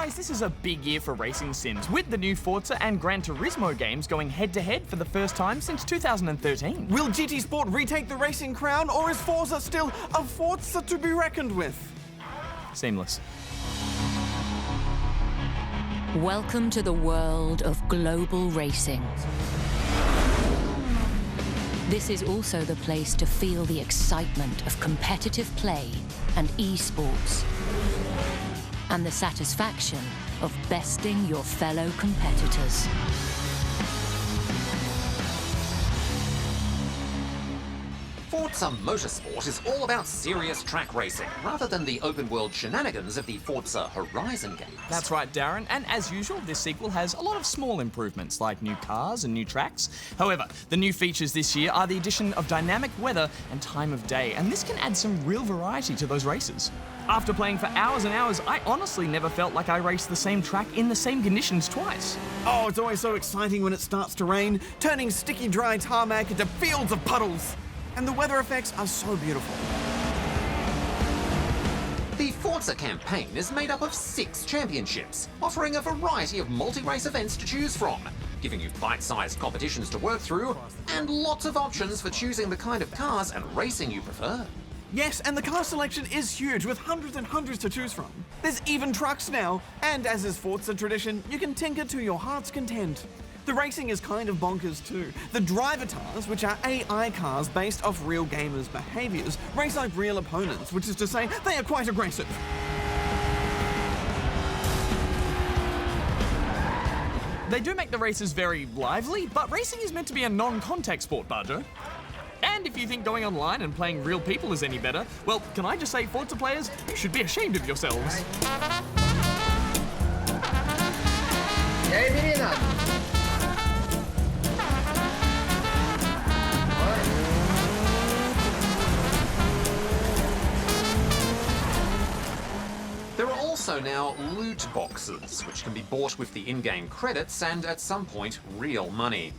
Guys, this is a big year for racing sims, with the new Forza and Gran Turismo games going head-to-head for the first time since 2013. Will GT Sport retake the racing crown, or is Forza still a Forza to be reckoned with? Seamless. Welcome to the world of global racing. This is also the place to feel the excitement of competitive play and esports, and the satisfaction of besting your fellow competitors. Forza Motorsport is all about serious track racing, rather than the open-world shenanigans of the Forza Horizon games. That's right, Darren, and as usual, this sequel has a lot of small improvements, like new cars and new tracks. However, the new features this year are the addition of dynamic weather and time of day, and this can add some real variety to those races. After playing for hours and hours, I honestly never felt like I raced the same track in the same conditions twice. Oh, it's always so exciting when it starts to rain, turning sticky, dry tarmac into fields of puddles. And the weather effects are so beautiful. The Forza campaign is made up of 6 championships, offering a variety of multi-race events to choose from, giving you bite-sized competitions to work through, and lots of options for choosing the kind of cars and racing you prefer. Yes, and the car selection is huge, with hundreds and hundreds to choose from. There's even trucks now, and as is Forza tradition, you can tinker to your heart's content. The racing is kind of bonkers too. The drivatars, which are AI cars based off real gamers' behaviours, race like real opponents, which is to say, they are quite aggressive. They do make the races very lively, but racing is meant to be a non-contact sport, Bajo. And if you think going online and playing real people is any better, well, can I just say, Forza players, you should be ashamed of yourselves. There are also now loot boxes, which can be bought with the in-game credits and, at some point, real money.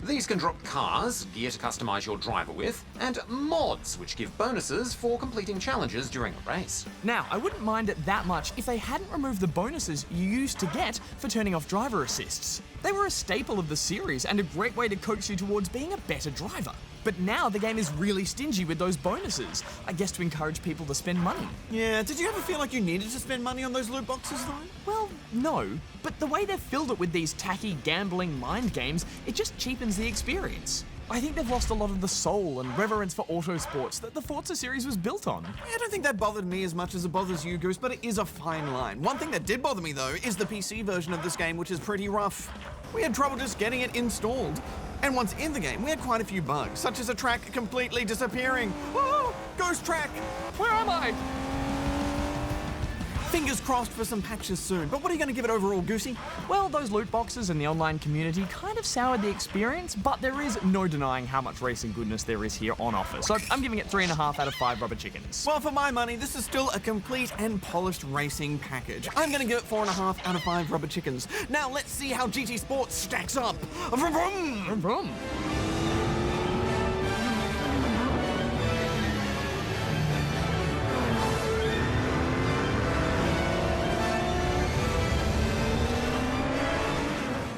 These can drop cars, gear to customize your driver with, and mods, which give bonuses for completing challenges during a race. Now, I wouldn't mind it that much if they hadn't removed the bonuses you used to get for turning off driver assists. They were a staple of the series and a great way to coach you towards being a better driver. But now the game is really stingy with those bonuses, I guess to encourage people to spend money. Yeah, did you ever feel like you needed to spend money on those loot boxes though? Well, no, but the way they've filled it with these tacky, gambling mind games, it just cheapens the experience. I think they've lost a lot of the soul and reverence for autosports that the Forza series was built on. I don't think that bothered me as much as it bothers you, Goose, but it is a fine line. One thing that did bother me though is the PC version of this game, which is pretty rough. We had trouble just getting it installed. And once in the game, we had quite a few bugs, such as a track completely disappearing. Oh, ghost track! Where am I? Fingers crossed for some patches soon, but what are you going to give it overall, Goosey? Well, those loot boxes and the online community kind of soured the experience, but there is no denying how much racing goodness there is here on offer. So I'm giving it 3.5 out of 5 rubber chickens. Well, for my money, this is still a complete and polished racing package. I'm going to give it 4.5 out of 5 rubber chickens. Now let's see how GT Sport stacks up. Vroom, vroom. Vroom, vroom.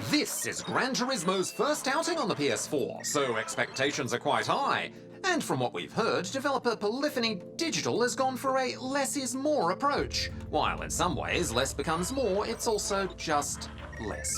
This is Gran Turismo's first outing on the PS4, so expectations are quite high. And from what we've heard, developer Polyphony Digital has gone for a less is more approach. While in some ways less becomes more, it's also just less.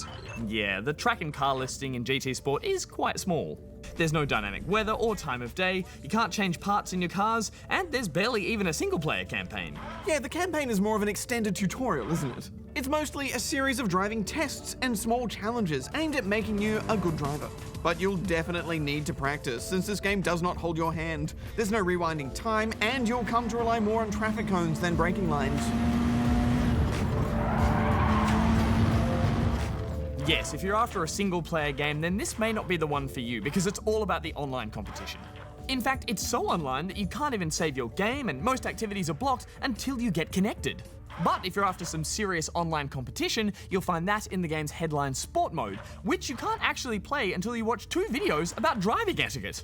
Yeah, the track and car listing in GT Sport is quite small. There's no dynamic weather or time of day, you can't change parts in your cars, and there's barely even a single-player campaign. Yeah, the campaign is more of an extended tutorial, isn't it? It's mostly a series of driving tests and small challenges aimed at making you a good driver. But you'll definitely need to practice, since this game does not hold your hand. There's no rewinding time, and you'll come to rely more on traffic cones than braking lines. Yes, if you're after a single-player game, then this may not be the one for you, because it's all about the online competition. In fact, it's so online that you can't even save your game, and most activities are blocked until you get connected. But if you're after some serious online competition, you'll find that in the game's headline sport mode, which you can't actually play until you watch 2 videos about driving etiquette.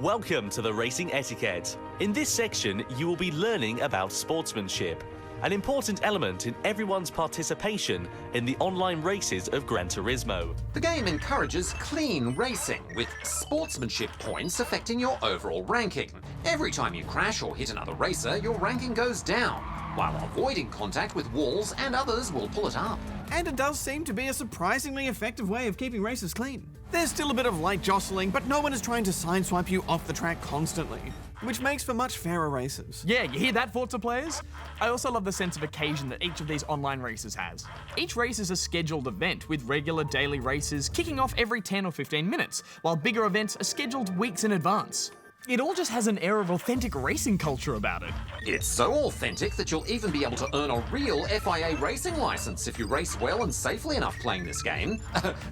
Welcome to the Racing Etiquette. In this section, you will be learning about sportsmanship, an important element in everyone's participation in the online races of Gran Turismo. The game encourages clean racing, with sportsmanship points affecting your overall ranking. Every time you crash or hit another racer, your ranking goes down, while avoiding contact with walls and others will pull it up. And it does seem to be a surprisingly effective way of keeping races clean. There's still a bit of light jostling, but no one is trying to sideswipe you off the track constantly, which makes for much fairer races. Yeah, you hear that, Forza players? I also love the sense of occasion that each of these online races has. Each race is a scheduled event, with regular daily races kicking off every 10 or 15 minutes, while bigger events are scheduled weeks in advance. It all just has an air of authentic racing culture about it. It's so authentic that you'll even be able to earn a real FIA racing license if you race well and safely enough playing this game.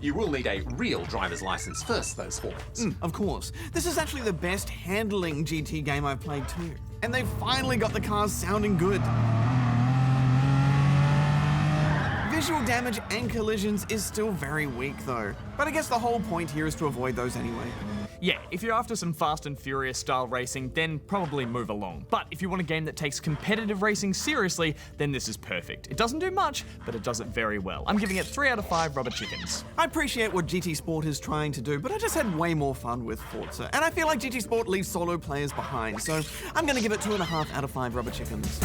You will need a real driver's license first, though, sports. Of course. This is actually the best handling GT game I've played too. And they've finally got the cars sounding good. Visual damage and collisions is still very weak though, but I guess the whole point here is to avoid those anyway. Yeah, if you're after some Fast and Furious style racing, then probably move along. But if you want a game that takes competitive racing seriously, then this is perfect. It doesn't do much, but it does it very well. I'm giving it 3 out of 5 rubber chickens. I appreciate what GT Sport is trying to do, but I just had way more fun with Forza, and I feel like GT Sport leaves solo players behind, so I'm gonna give it 2.5 out of 5 rubber chickens.